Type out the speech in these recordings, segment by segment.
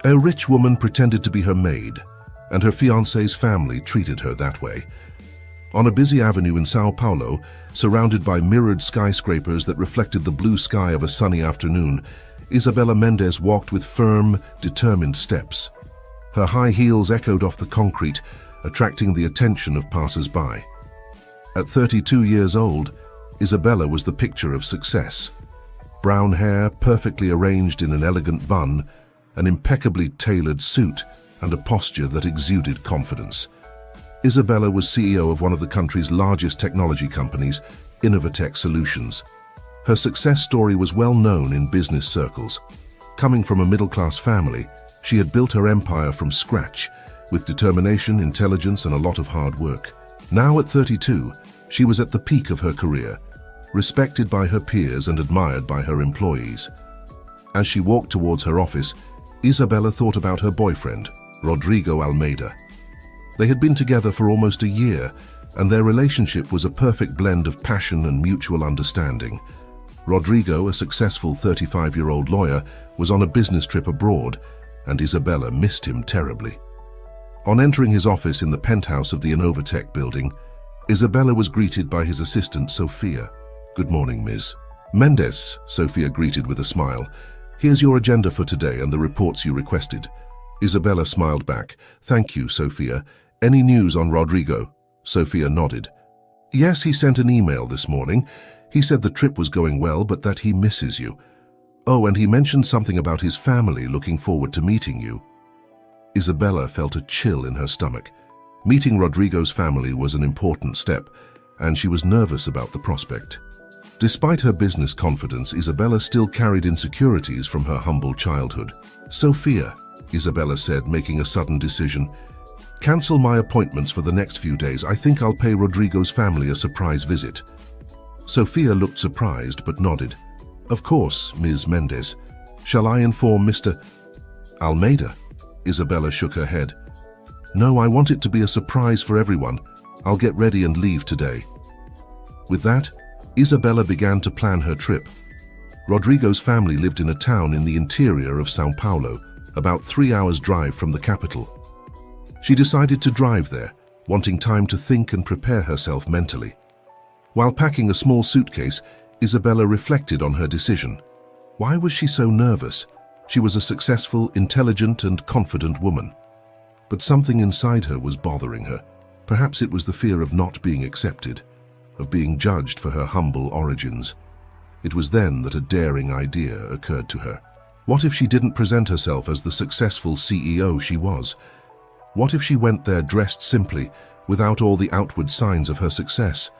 A rich woman pretended to be her maid, and her fiancé's family treated her that way. On a busy avenue in São Paulo, surrounded by mirrored skyscrapers that reflected the blue sky of a sunny afternoon, Isabela Mendes walked with firm, determined steps. Her high heels echoed off the concrete, attracting the attention of passers-by. At 32 years old, Isabela was the picture of success. Brown hair perfectly arranged in an elegant bun, an impeccably tailored suit, and a posture that exuded confidence. Isabela was CEO of one of the country's largest technology companies, Innovatech Solutions. Her success story was well known in business circles. Coming from a middle-class family, she had built her empire from scratch, with determination, intelligence, and a lot of hard work. Now at 32, she was at the peak of her career, respected by her peers and admired by her employees. As she walked towards her office, Isabela thought about her boyfriend, Rodrigo Almeida. They had been together for almost a year, and their relationship was a perfect blend of passion and mutual understanding. Rodrigo, a successful 35-year-old lawyer, was on a business trip abroad, and Isabela missed him terribly. On entering his office in the penthouse of the Innovatech building, Isabela was greeted by his assistant, Sophia. "Good morning, Ms. Mendes," Sophia greeted with a smile. "Here's your agenda for today and the reports you requested." Isabela smiled back. "Thank you, Sophia. Any news on Rodrigo?" Sophia nodded. "Yes, he sent an email this morning. He said the trip was going well, but that he misses you. Oh, and he mentioned something about his family looking forward to meeting you." Isabela felt a chill in her stomach. Meeting Rodrigo's family was an important step, and she was nervous about the prospect. Despite her business confidence, Isabela still carried insecurities from her humble childhood. "Sophia," Isabela said, making a sudden decision, "cancel my appointments for the next few days. I think I'll pay Rodrigo's family a surprise visit." Sophia looked surprised but nodded. "Of course, Ms. Mendes. Shall I inform Mr. Almeida?" Isabela shook her head. "No, I want it to be a surprise for everyone. I'll get ready and leave today." With that, Isabela began to plan her trip. Rodrigo's family lived in a town in the interior of São Paulo, about 3 hours' drive from the capital. She decided to drive there, wanting time to think and prepare herself mentally. While packing a small suitcase, Isabela reflected on her decision. Why was she so nervous? She was a successful, intelligent, and confident woman. But something inside her was bothering her. Perhaps it was the fear of not being accepted, of being judged for her humble origins. It was then that a daring idea occurred to her. What if she didn't present herself as the successful CEO she was? What if she went there dressed simply, without all the outward signs of her success?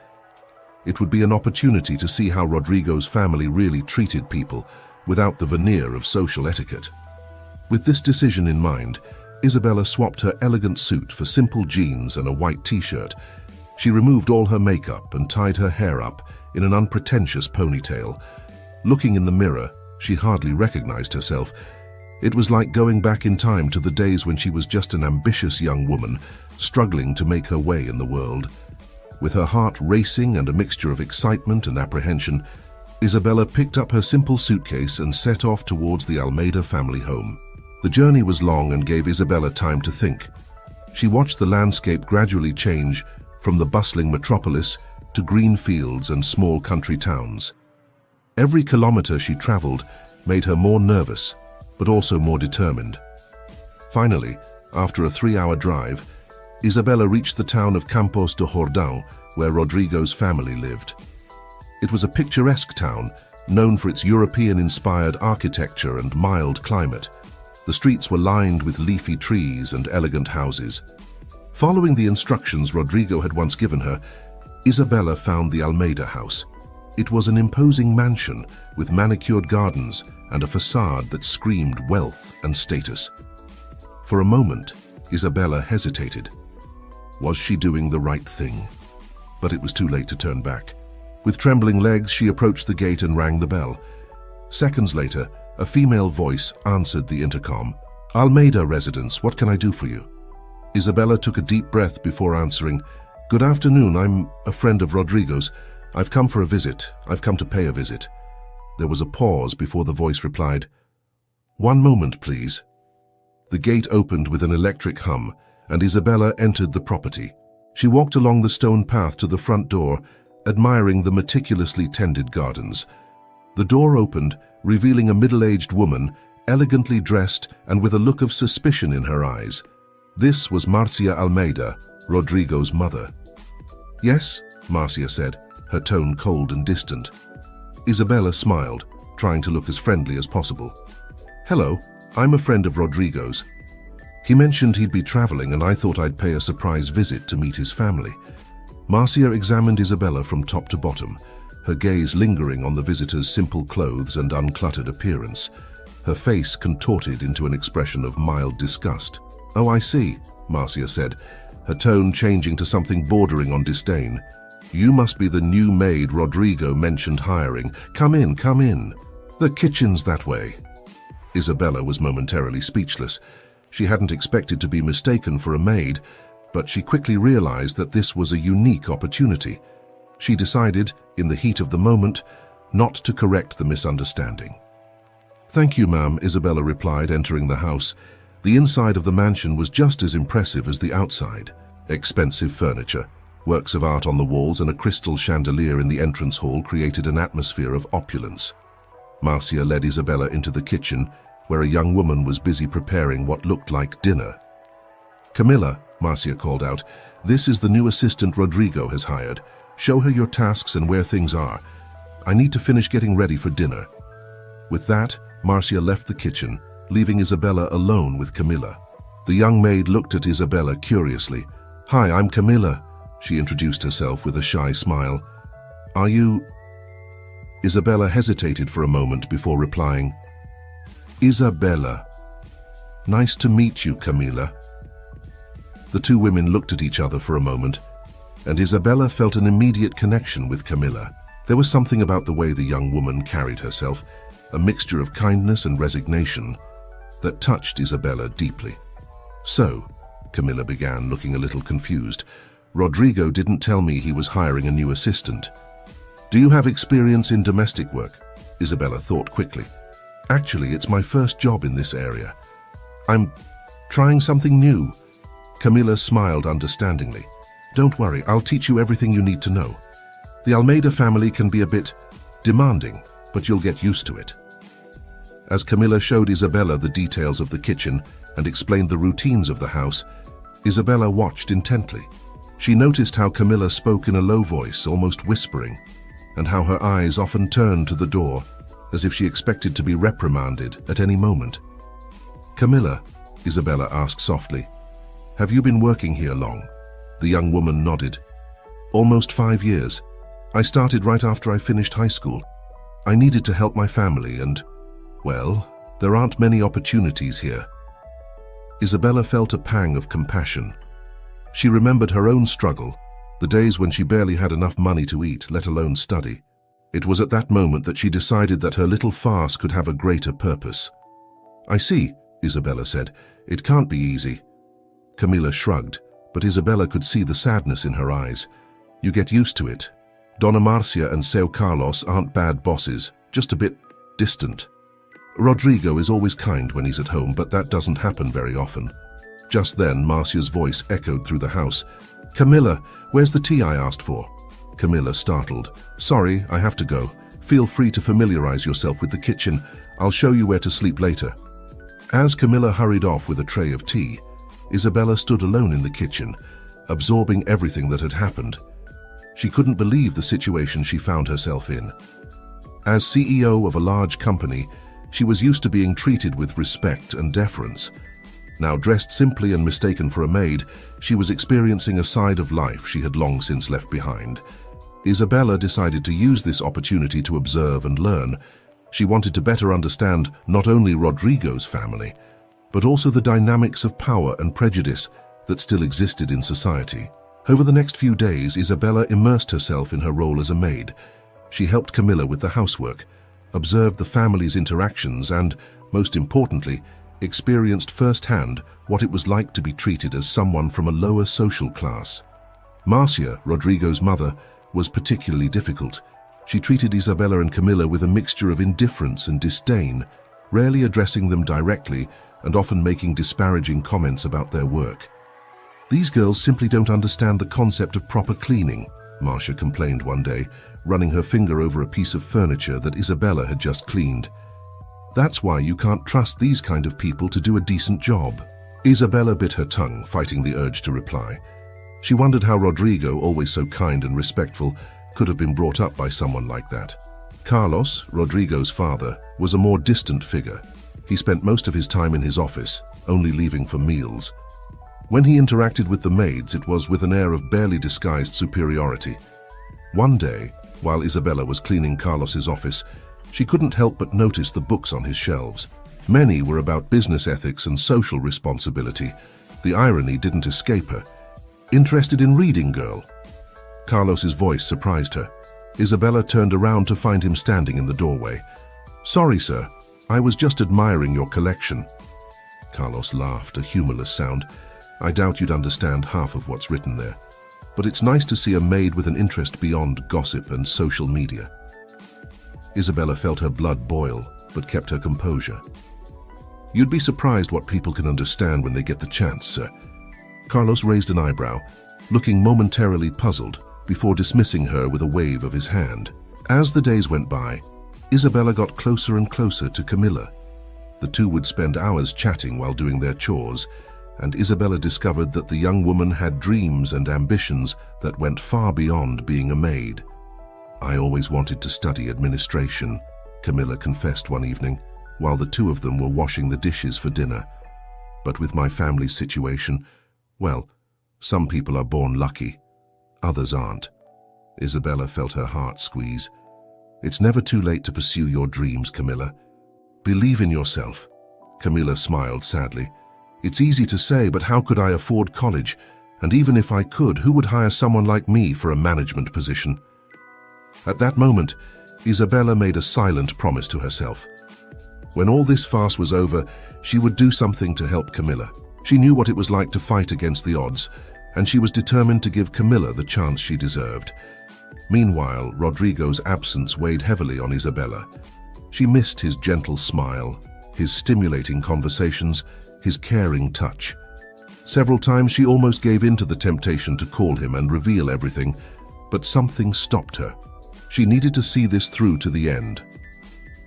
It would be an opportunity to see how Rodrigo's family really treated people, without the veneer of social etiquette. With this decision in mind, Isabela swapped her elegant suit for simple jeans and a white t-shirt. She removed all her makeup and tied her hair up in an unpretentious ponytail. Looking in the mirror, she hardly recognized herself. It was like going back in time to the days when she was just an ambitious young woman, struggling to make her way in the world. With her heart racing and a mixture of excitement and apprehension, Isabela picked up her simple suitcase and set off towards the Almeida family home. The journey was long and gave Isabela time to think. She watched the landscape gradually change from the bustling metropolis to green fields and small country towns. Every kilometer she traveled made her more nervous, but also more determined. Finally, after a 3-hour drive, Isabela reached the town of Campos do Jordão, where Rodrigo's family lived. It was a picturesque town, known for its European-inspired architecture and mild climate. The streets were lined with leafy trees and elegant houses. Following the instructions Rodrigo had once given her, Isabela found the Almeida house. It was an imposing mansion with manicured gardens and a facade that screamed wealth and status. For a moment, Isabela hesitated. Was she doing the right thing? But it was too late to turn back. With trembling legs, she approached the gate and rang the bell. Seconds later, a female voice answered the intercom. "Almeida residence, what can I do for you?" Isabela took a deep breath before answering. "Good afternoon, I'm a friend of Rodrigo's. I've come for a visit. I've come to pay a visit." There was a pause before the voice replied, "One moment, please." The gate opened with an electric hum, and Isabella entered the property. She walked along the stone path to the front door, admiring the meticulously tended gardens. The door opened, revealing a middle-aged woman, elegantly dressed and with a look of suspicion in her eyes. This was Marcia Almeida, Rodrigo's mother. "Yes," Marcia said, her tone cold and distant. Isabella smiled, trying to look as friendly as possible. "Hello, I'm a friend of Rodrigo's. He mentioned he'd be traveling and I thought I'd pay a surprise visit to meet his family." Marcia examined Isabella from top to bottom, her gaze lingering on the visitor's simple clothes and uncluttered appearance. Her face contorted into an expression of mild disgust. "Oh, I see," Marcia said, her tone changing to something bordering on disdain. "You must be the new maid Rodrigo mentioned hiring. Come in, come in. The kitchen's that way." Isabella was momentarily speechless. She hadn't expected to be mistaken for a maid, but she quickly realized that this was a unique opportunity. She decided, in the heat of the moment, not to correct the misunderstanding. "Thank you, ma'am," Isabella replied, entering the house. The inside of the mansion was just as impressive as the outside. Expensive furniture, works of art on the walls, and a crystal chandelier in the entrance hall created an atmosphere of opulence. Marcia led Isabella into the kitchen, where a young woman was busy preparing what looked like dinner. "Camilla," Marcia called out, "this is the new assistant Rodrigo has hired. Show her your tasks and where things are. I need to finish getting ready for dinner." With that, Marcia left the kitchen, leaving Isabella alone with Camilla. The young maid looked at Isabella curiously. "Hi, I'm Camilla," she introduced herself with a shy smile. "Are you—" Isabella hesitated for a moment before replying, "Isabella. Nice to meet you, Camilla." The two women looked at each other for a moment, and Isabella felt an immediate connection with Camilla. There was something about the way the young woman carried herself, a mixture of kindness and resignation, that touched Isabella deeply. "So," Camilla began, looking a little confused, "Rodrigo didn't tell me he was hiring a new assistant. Do you have experience in domestic work?" Isabella thought quickly. "Actually, it's my first job in this area. I'm trying something new." Camilla smiled understandingly. "Don't worry, I'll teach you everything you need to know. The Almeida family can be a bit demanding, but you'll get used to it." As Camilla showed Isabella the details of the kitchen and explained the routines of the house, Isabella watched intently. She noticed how Camilla spoke in a low voice, almost whispering, and how her eyes often turned to the door, as if she expected to be reprimanded at any moment. "Camilla," Isabella asked softly, "have you been working here long?" The young woman nodded. "Almost 5 years. I started right after I finished high school. I needed to help my family and, well, there aren't many opportunities here." Isabella felt a pang of compassion. She remembered her own struggle, the days when she barely had enough money to eat, let alone study. It was at that moment that she decided that her little farce could have a greater purpose. "I see," Isabella said. "It can't be easy." Camilla shrugged, but Isabella could see the sadness in her eyes. "You get used to it. Donna Marcia and Seu Carlos aren't bad bosses, just a bit distant. Rodrigo is always kind when he's at home, but that doesn't happen very often." Just then, Marcia's voice echoed through the house. "Camilla, where's the tea I asked for?" Camilla startled. "Sorry, I have to go. Feel free to familiarize yourself with the kitchen. I'll show you where to sleep later." As Camilla hurried off with a tray of tea, Isabella stood alone in the kitchen, absorbing everything that had happened. She couldn't believe the situation she found herself in. As CEO of a large company, she was used to being treated with respect and deference. Now dressed simply and mistaken for a maid, she was experiencing a side of life she had long since left behind. Isabella decided to use this opportunity to observe and learn. She wanted to better understand not only Rodrigo's family, but also the dynamics of power and prejudice that still existed in society. Over the next few days, Isabella immersed herself in her role as a maid. She helped Camilla with the housework, observed the family's interactions, and, most importantly, experienced firsthand what it was like to be treated as someone from a lower social class. Marcia, Rodrigo's mother, was particularly difficult. She treated Isabella and Camilla with a mixture of indifference and disdain, rarely addressing them directly and often making disparaging comments about their work. "These girls simply don't understand the concept of proper cleaning," Marcia complained one day, running her finger over a piece of furniture that Isabella had just cleaned. "That's why you can't trust these kind of people to do a decent job." Isabella bit her tongue, fighting the urge to reply. She wondered how Rodrigo, always so kind and respectful, could have been brought up by someone like that. Carlos, Rodrigo's father, was a more distant figure. He spent most of his time in his office, only leaving for meals. When he interacted with the maids, it was with an air of barely disguised superiority. One day, while Isabella was cleaning Carlos's office, she couldn't help but notice the books on his shelves. Many were about business ethics and social responsibility. The irony didn't escape her. "Interested in reading, girl?" Carlos's voice surprised her. Isabella turned around to find him standing in the doorway. "Sorry, sir. I was just admiring your collection." Carlos laughed, a humorless sound. "I doubt you'd understand half of what's written there. But it's nice to see a maid with an interest beyond gossip and social media." Isabella felt her blood boil, but kept her composure. "You'd be surprised what people can understand when they get the chance, sir." Carlos raised an eyebrow, looking momentarily puzzled, before dismissing her with a wave of his hand. As the days went by, Isabella got closer and closer to Camilla. The two would spend hours chatting while doing their chores, and Isabella discovered that the young woman had dreams and ambitions that went far beyond being a maid. "I always wanted to study administration," Camilla confessed one evening, while the two of them were washing the dishes for dinner. "But with my family's situation, well, some people are born lucky, others aren't." Isabella felt her heart squeeze. "It's never too late to pursue your dreams, Camilla. Believe in yourself." Camilla smiled sadly. "It's easy to say, but how could I afford college? And even if I could, who would hire someone like me for a management position?" At that moment, Isabella made a silent promise to herself. When all this farce was over, she would do something to help Camilla. She knew what it was like to fight against the odds, and she was determined to give Camilla the chance she deserved. Meanwhile, Rodrigo's absence weighed heavily on Isabella. She missed his gentle smile, his stimulating conversations, his caring touch. Several times she almost gave in to the temptation to call him and reveal everything, but something stopped her. She needed to see this through to the end.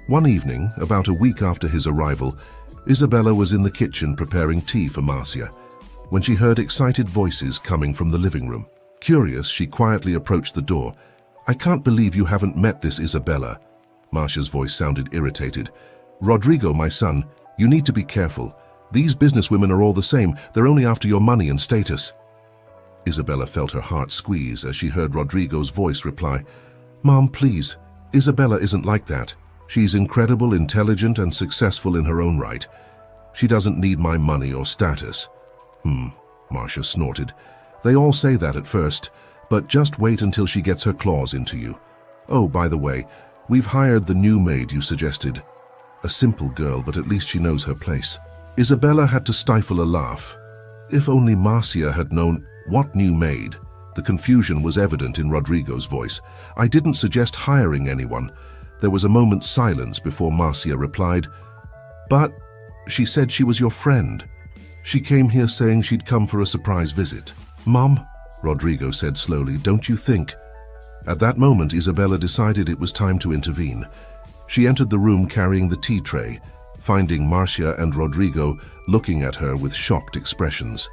One evening, about a week after his arrival, Isabella was in the kitchen preparing tea for Marcia, when she heard excited voices coming from the living room. Curious, she quietly approached the door. "I can't believe you haven't met this Isabella." Marcia's voice sounded irritated. "Rodrigo, my son, you need to be careful. These businesswomen are all the same. They're only after your money and status." Isabella felt her heart squeeze as she heard Rodrigo's voice reply, "Mom, please, Isabella isn't like that. She's incredible, intelligent, and successful in her own right. She doesn't need my money or status." Marcia snorted. "They all say that at first, but just wait until she gets her claws into you. Oh, by the way, we've hired the new maid you suggested. A simple girl, but at least she knows her place." Isabella had to stifle a laugh. If only Marcia had known. "What new maid?" The confusion was evident in Rodrigo's voice. "I didn't suggest hiring anyone." There was a moment's silence before Marcia replied, "But she said she was your friend. She came here saying she'd come for a surprise visit." "Mom," Rodrigo said slowly, "don't you think?" At that moment, Isabella decided it was time to intervene. She entered the room carrying the tea tray, finding Marcia and Rodrigo looking at her with shocked expressions.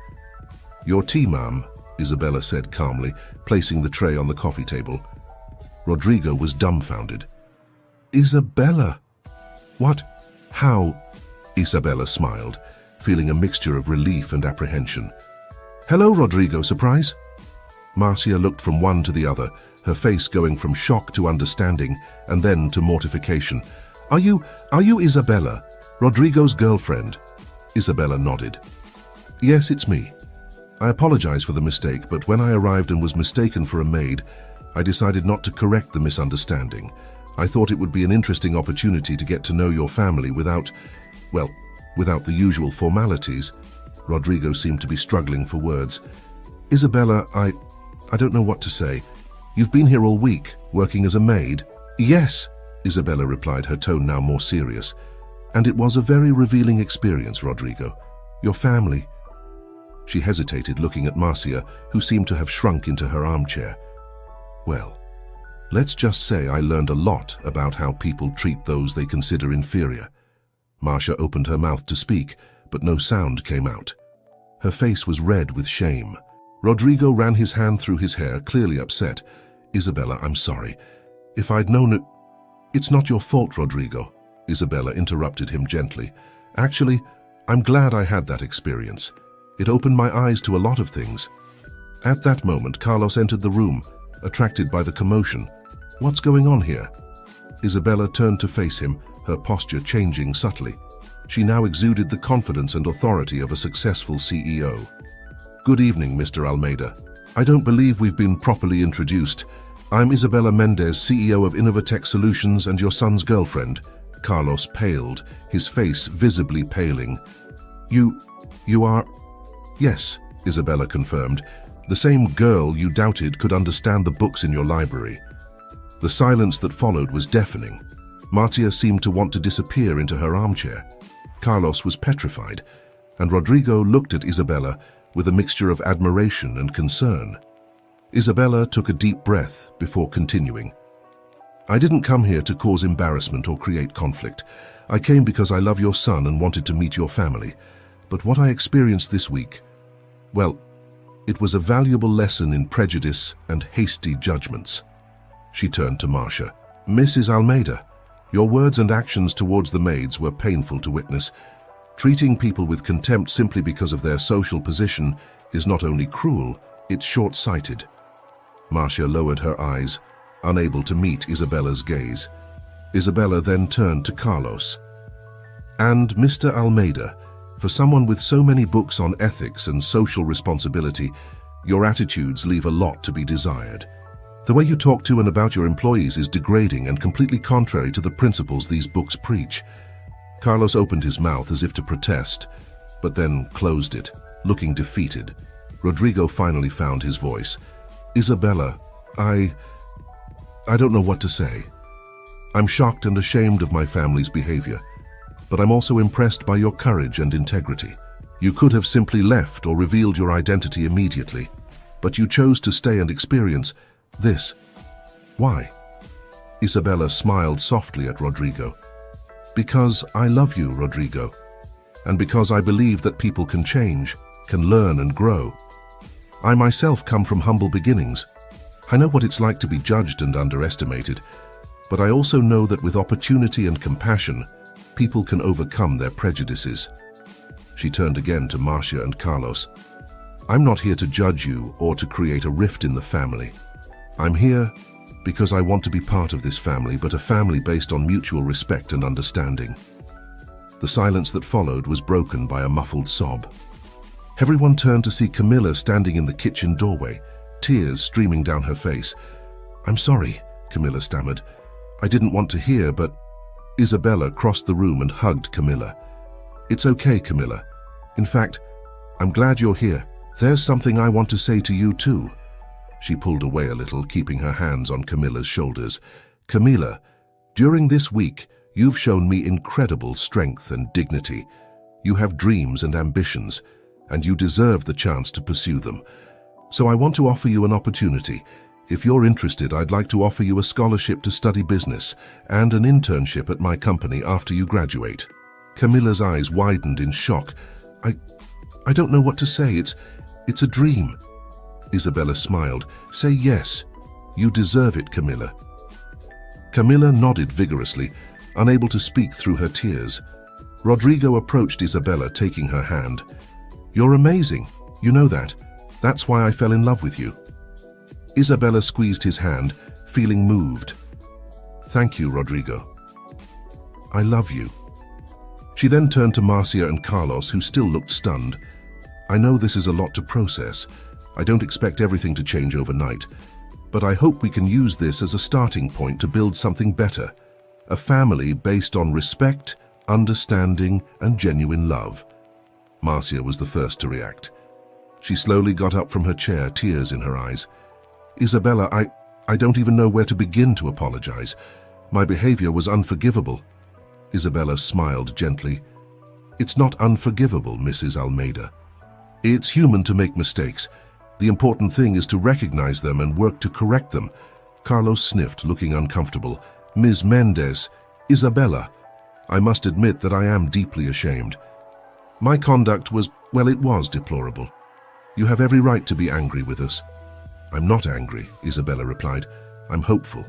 "Your tea, ma'am," Isabella said calmly, placing the tray on the coffee table. Rodrigo was dumbfounded. "Isabella? What? How?" Isabella smiled, feeling a mixture of relief and apprehension. "Hello, Rodrigo, surprise?" Marcia looked from one to the other, her face going from shock to understanding and then to mortification. Are you Isabella, Rodrigo's girlfriend?" Isabella nodded. "Yes, it's me. I apologize for the mistake, but when I arrived and was mistaken for a maid, I decided not to correct the misunderstanding. I thought it would be an interesting opportunity to get to know your family without the usual formalities." Rodrigo seemed to be struggling for words. "Isabella, I don't know what to say. You've been here all week, working as a maid?" "Yes," Isabella replied, her tone now more serious. And it was a very revealing experience, Rodrigo. Your family. She hesitated, looking at Marcia, who seemed to have shrunk into her armchair. Well, let's just say I learned a lot about how people treat those they consider inferior. Marcia opened her mouth to speak, but no sound came out. Her face was red with shame. Rodrigo ran his hand through his hair, clearly upset. Isabella, I'm sorry. If I'd known it... It's not your fault, Rodrigo. Isabella interrupted him gently. Actually, I'm glad I had that experience. It opened my eyes to a lot of things. At that moment, Carlos entered the room, attracted by the commotion. What's going on here? Isabella turned to face him, her posture changing subtly. She now exuded the confidence and authority of a successful CEO. Good evening, Mr. Almeida. I don't believe we've been properly introduced. I'm Isabella Mendez, CEO of Innovatech Solutions and your son's girlfriend. Carlos paled, his face visibly paling. You are... Yes, Isabella confirmed. The same girl you doubted could understand the books in your library. The silence that followed was deafening. Marcia seemed to want to disappear into her armchair. Carlos was petrified, and Rodrigo looked at Isabella with a mixture of admiration and concern. Isabella took a deep breath before continuing. I didn't come here to cause embarrassment or create conflict. I came because I love your son and wanted to meet your family. But what I experienced this week, well, it was a valuable lesson in prejudice and hasty judgments. She turned to Marcia. Mrs. Almeida, your words and actions towards the maids were painful to witness. Treating people with contempt simply because of their social position is not only cruel, it's short-sighted. Marcia lowered her eyes, unable to meet Isabella's gaze. Isabella then turned to Carlos. And Mr. Almeida, for someone with so many books on ethics and social responsibility, your attitudes leave a lot to be desired. The way you talk to and about your employees is degrading and completely contrary to the principles these books preach. Carlos opened his mouth as if to protest, but then closed it, looking defeated. Rodrigo finally found his voice. Isabella, I don't know what to say. I'm shocked and ashamed of my family's behavior, but I'm also impressed by your courage and integrity. You could have simply left or revealed your identity immediately, but you chose to stay and experience this. Why? Isabella smiled softly at Rodrigo. Because I love you, Rodrigo, and because I believe that people can change, can learn and grow. I myself come from humble beginnings. I know what it's like to be judged and underestimated, but I also know that with opportunity and compassion, people can overcome their prejudices. She turned again to Marcia and Carlos. I'm not here to judge you or to create a rift in the family. I'm here because I want to be part of this family, but a family based on mutual respect and understanding. The silence that followed was broken by a muffled sob. Everyone turned to see Camilla standing in the kitchen doorway, tears streaming down her face. I'm sorry, Camilla stammered. I didn't want to hear, but... Isabella crossed the room and hugged Camilla. It's okay, Camilla. In fact, I'm glad you're here. There's something I want to say to you too. She pulled away a little, keeping her hands on Camilla's shoulders. Camilla, during this week, you've shown me incredible strength and dignity. You have dreams and ambitions, and you deserve the chance to pursue them. So I want to offer you an opportunity. If you're interested, I'd like to offer you a scholarship to study business and an internship at my company after you graduate. Camilla's eyes widened in shock. I don't know what to say. It's a dream. Isabella smiled. Say yes. You deserve it, Camilla. Camilla nodded vigorously, unable to speak through her tears. Rodrigo approached Isabella, taking her hand. You're amazing. You know that. That's why I fell in love with you. Isabella squeezed his hand, feeling moved. Thank you, Rodrigo. I love you. She then turned to Marcia and Carlos, who still looked stunned. I know this is a lot to process. I don't expect everything to change overnight, but I hope we can use this as a starting point to build something better. A family based on respect, understanding, and genuine love. Marcia was the first to react. She slowly got up from her chair, tears in her eyes. Isabella, I don't even know where to begin to apologize. My behavior was unforgivable. Isabella smiled gently. "It's not unforgivable, Mrs. Almeida. It's human to make mistakes. The important thing is to recognize them and work to correct them." Carlos sniffed, looking uncomfortable. "Ms. Mendez, Isabella, I must admit that I am deeply ashamed. My conduct was, well, it was deplorable. You have every right to be angry with us." "I'm not angry," Isabella replied. "I'm hopeful.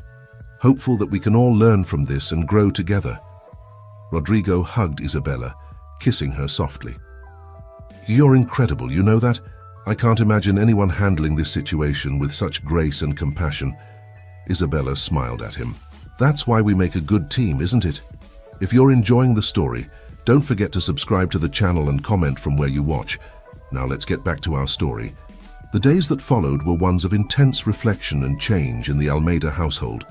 Hopeful that we can all learn from this and grow together." Rodrigo hugged Isabella, kissing her softly. "You're incredible, you know that? I can't imagine anyone handling this situation with such grace and compassion." Isabella smiled at him. "That's why we make a good team, isn't it? If you're enjoying the story, don't forget to subscribe to the channel and comment from where you watch. Now let's get back to our story. The days that followed were ones of intense reflection and change in the Almeida household.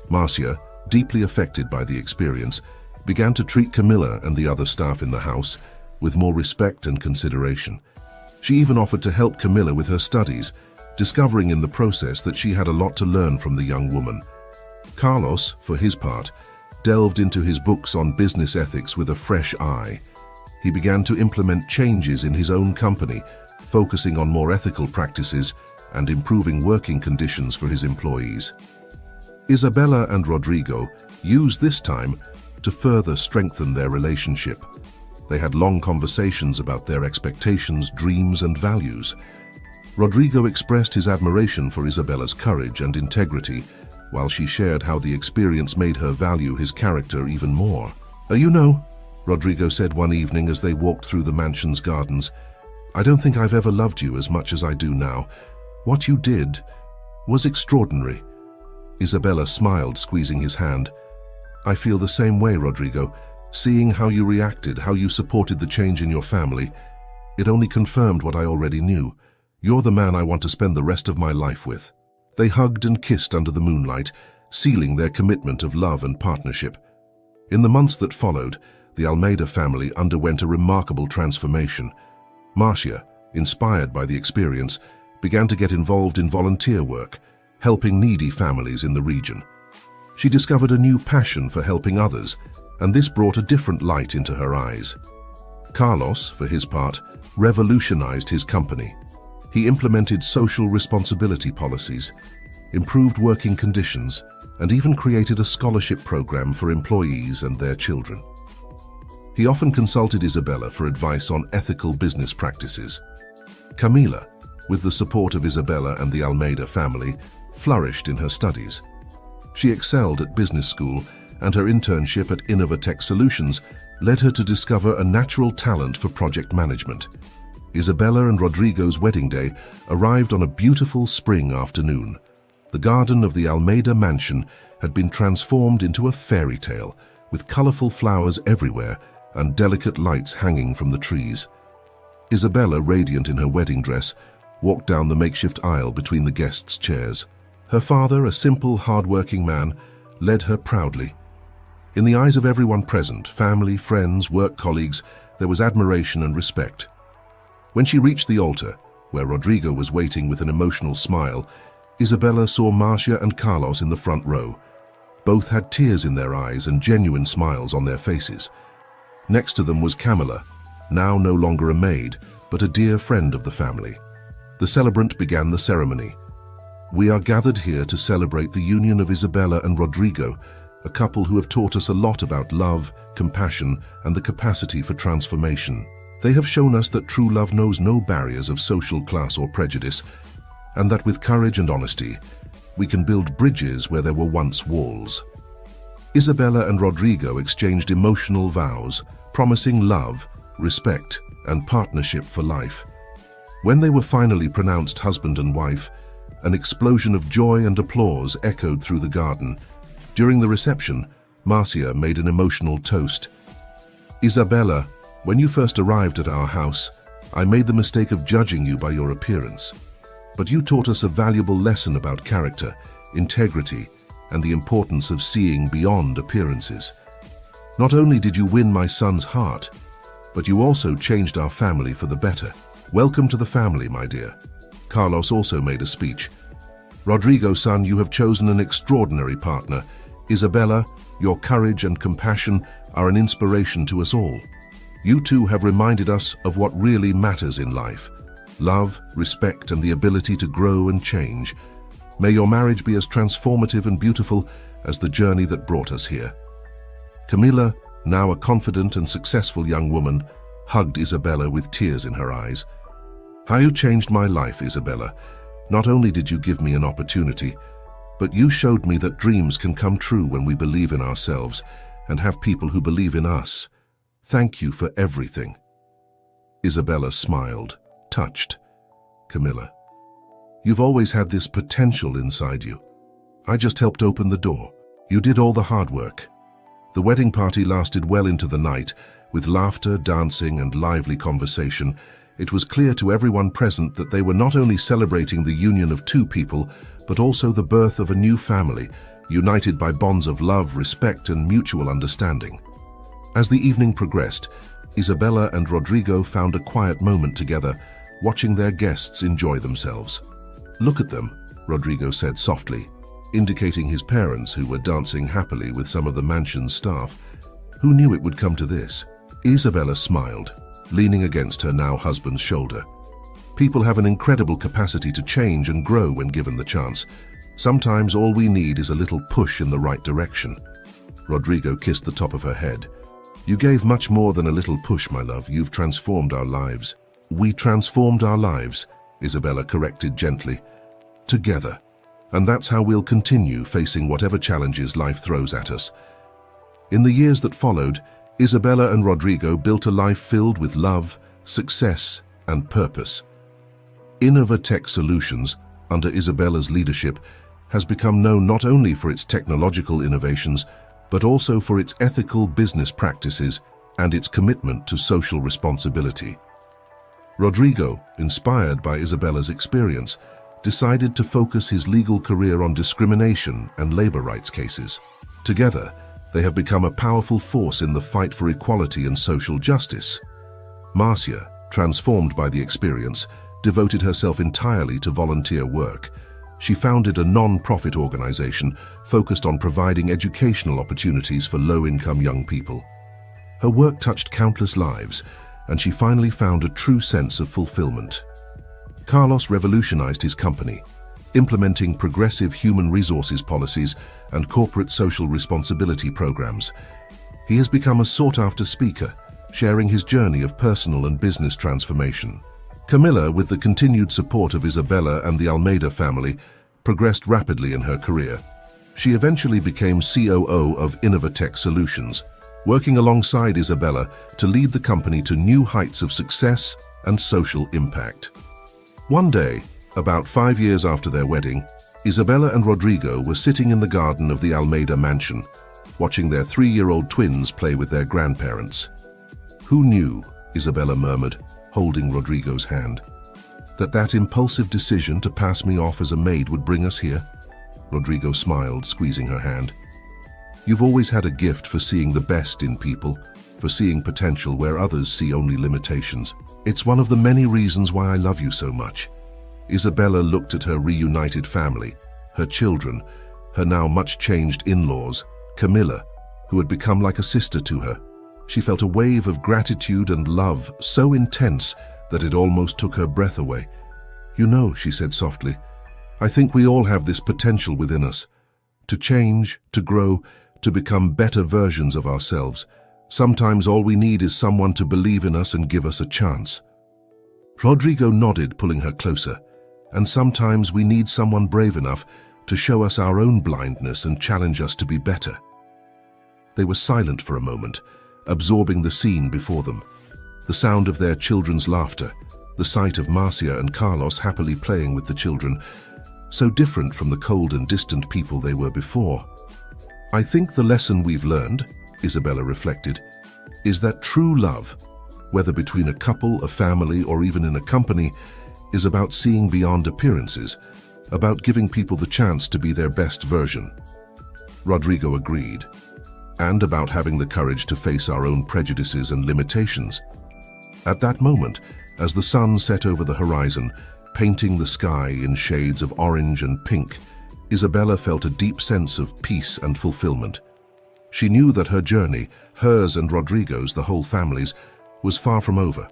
Marcia, deeply affected by the experience, began to treat Camilla and the other staff in the house with more respect and consideration. She even offered to help Camilla with her studies, discovering in the process that she had a lot to learn from the young woman. Carlos, for his part, delved into his books on business ethics with a fresh eye. He began to implement changes in his own company, focusing on more ethical practices and improving working conditions for his employees. Isabella and Rodrigo used this time to further strengthen their relationship. They had long conversations about their expectations, dreams, and values. Rodrigo expressed his admiration for Isabella's courage and integrity, while she shared how the experience made her value his character even more. "You know," Rodrigo said one evening as they walked through the mansion's gardens, "I don't think I've ever loved you as much as I do now. What you did was extraordinary." Isabella smiled, squeezing his hand. "I feel the same way, Rodrigo. Seeing how you reacted, how you supported the change in your family, it only confirmed what I already knew. You're the man I want to spend the rest of my life with." They hugged and kissed under the moonlight, sealing their commitment of love and partnership. In the months that followed, the Almeida family underwent a remarkable transformation. Marcia, inspired by the experience, began to get involved in volunteer work, helping needy families in the region. She discovered a new passion for helping others, and this brought a different light into her eyes. Carlos, for his part, revolutionized his company. He implemented social responsibility policies, improved working conditions, and even created a scholarship program for employees and their children. He often consulted Isabella for advice on ethical business practices. Camila, with the support of Isabella and the Almeida family, flourished in her studies. She excelled at business school, and her internship at Innovatech Solutions led her to discover a natural talent for project management. Isabella and Rodrigo's wedding day arrived on a beautiful spring afternoon. The garden of the Almeida mansion had been transformed into a fairy tale, with colorful flowers everywhere and delicate lights hanging from the trees. Isabella, radiant in her wedding dress, walked down the makeshift aisle between the guests' chairs. Her father, a simple, hard-working man, led her proudly. In the eyes of everyone present, family, friends, work colleagues, there was admiration and respect. When she reached the altar, where Rodrigo was waiting with an emotional smile, Isabella saw Marcia and Carlos in the front row. Both had tears in their eyes and genuine smiles on their faces. Next to them was Camilla, now no longer a maid, but a dear friend of the family. The celebrant began the ceremony. "We are gathered here to celebrate the union of Isabella and Rodrigo, a couple who have taught us a lot about love, compassion, and the capacity for transformation. They have shown us that true love knows no barriers of social class or prejudice, and that with courage and honesty, we can build bridges where there were once walls." Isabella and Rodrigo exchanged emotional vows, promising love, respect, and partnership for life. When they were finally pronounced husband and wife, an explosion of joy and applause echoed through the garden. During the reception, Marcia made an emotional toast. "Isabella, when you first arrived at our house, I made the mistake of judging you by your appearance. But you taught us a valuable lesson about character, integrity, and the importance of seeing beyond appearances. Not only did you win my son's heart, but you also changed our family for the better. Welcome to the family, my dear." Carlos also made a speech. "Rodrigo, son, you have chosen an extraordinary partner. Isabella, your courage and compassion are an inspiration to us all. You two have reminded us of what really matters in life: love, respect, and the ability to grow and change. May your marriage be as transformative and beautiful as the journey that brought us here." Camilla, now a confident and successful young woman, hugged Isabella with tears in her eyes. "How you changed my life, Isabella. Not only did you give me an opportunity, but you showed me that dreams can come true when we believe in ourselves and have people who believe in us. Thank you for everything." Isabella smiled, touched. "Camilla, you've always had this potential inside you. I just helped open the door. You did all the hard work." The wedding party lasted well into the night, with laughter, dancing, and lively conversation. It was clear to everyone present that they were not only celebrating the union of two people, but also the birth of a new family, united by bonds of love, respect, and mutual understanding. As the evening progressed, Isabella and Rodrigo found a quiet moment together, watching their guests enjoy themselves. "Look at them," Rodrigo said softly, indicating his parents, who were dancing happily with some of the mansion's staff. "Who knew it would come to this?" Isabella smiled, leaning against her now husband's shoulder. "People have an incredible capacity to change and grow when given the chance. Sometimes all we need is a little push in the right direction." Rodrigo kissed the top of her head. "You gave much more than a little push, my love. You've transformed our lives." "We transformed our lives," Isabella corrected gently. "Together. And that's how we'll continue facing whatever challenges life throws at us." In the years that followed, Isabella and Rodrigo built a life filled with love, success, and purpose. Innovatech Solutions, under Isabella's leadership, has become known not only for its technological innovations, but also for its ethical business practices and its commitment to social responsibility. Rodrigo, inspired by Isabella's experience, decided to focus his legal career on discrimination and labor rights cases. Together, they have become a powerful force in the fight for equality and social justice. Marcia, transformed by the experience, devoted herself entirely to volunteer work. She founded a non-profit organization focused on providing educational opportunities for low-income young people. Her work touched countless lives, and she finally found a true sense of fulfillment. Carlos revolutionized his company, implementing progressive human resources policies and corporate social responsibility programs. He has become a sought-after speaker, sharing his journey of personal and business transformation. Camilla, with the continued support of Isabella and the Almeida family, progressed rapidly in her career. She eventually became COO of Innovatech Solutions, working alongside Isabella to lead the company to new heights of success and social impact. One day, about 5 years after their wedding, Isabella and Rodrigo were sitting in the garden of the Almeida mansion, watching their 3-year-old twins play with their grandparents. "Who knew," Isabella murmured, holding Rodrigo's hand, that impulsive decision to pass me off as a maid would bring us here?" Rodrigo smiled, squeezing her hand. "You've always had a gift for seeing the best in people, for seeing potential where others see only limitations. It's one of the many reasons why I love you so much." Isabella looked at her reunited family, her children, her now much-changed in-laws, Camilla, who had become like a sister to her. She felt a wave of gratitude and love so intense that it almost took her breath away. "You know," she said softly, "I think we all have this potential within us, to change, to grow, to become better versions of ourselves. Sometimes all we need is someone to believe in us and give us a chance." Rodrigo nodded, pulling her closer. "And sometimes we need someone brave enough to show us our own blindness and challenge us to be better." They were silent for a moment, absorbing the scene before them. The sound of their children's laughter, the sight of Marcia and Carlos happily playing with the children, so different from the cold and distant people they were before. "I think the lesson we've learned," Isabella reflected, "is that true love, whether between a couple, a family, or even in a company, is about seeing beyond appearances, about giving people the chance to be their best version." Rodrigo agreed, "and about having the courage to face our own prejudices and limitations." At that moment, as the sun set over the horizon, painting the sky in shades of orange and pink, Isabella felt a deep sense of peace and fulfillment. She knew that her journey, hers and Rodrigo's, the whole family's, was far from over.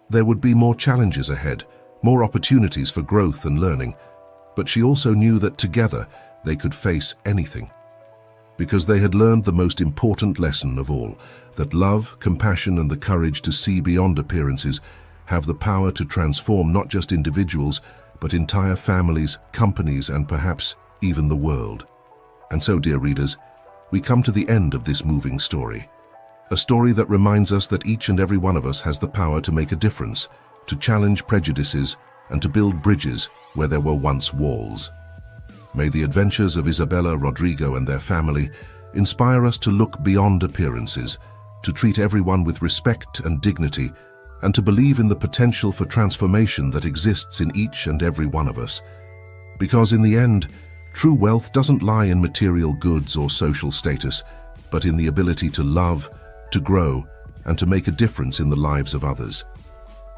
There would be more challenges ahead, more opportunities for growth and learning, but she also knew that together they could face anything. Because they had learned the most important lesson of all, that love, compassion, and the courage to see beyond appearances have the power to transform not just individuals, but entire families, companies, and perhaps even the world. And so, dear readers, we come to the end of this moving story. A story that reminds us that each and every one of us has the power to make a difference, to challenge prejudices, and to build bridges where there were once walls. May the adventures of Isabella, Rodrigo, and their family inspire us to look beyond appearances, to treat everyone with respect and dignity, and to believe in the potential for transformation that exists in each and every one of us. Because in the end, true wealth doesn't lie in material goods or social status, but in the ability to love, to grow, and to make a difference in the lives of others.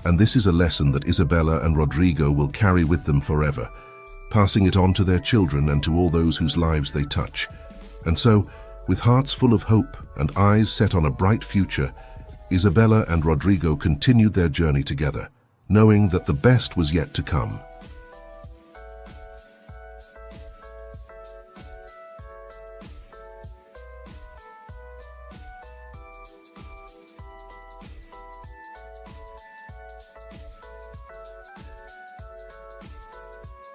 And this is a lesson that Isabella and Rodrigo will carry with them forever, passing it on to their children and to all those whose lives they touch. And so, with hearts full of hope and eyes set on a bright future, Isabella and Rodrigo continued their journey together, knowing that the best was yet to come.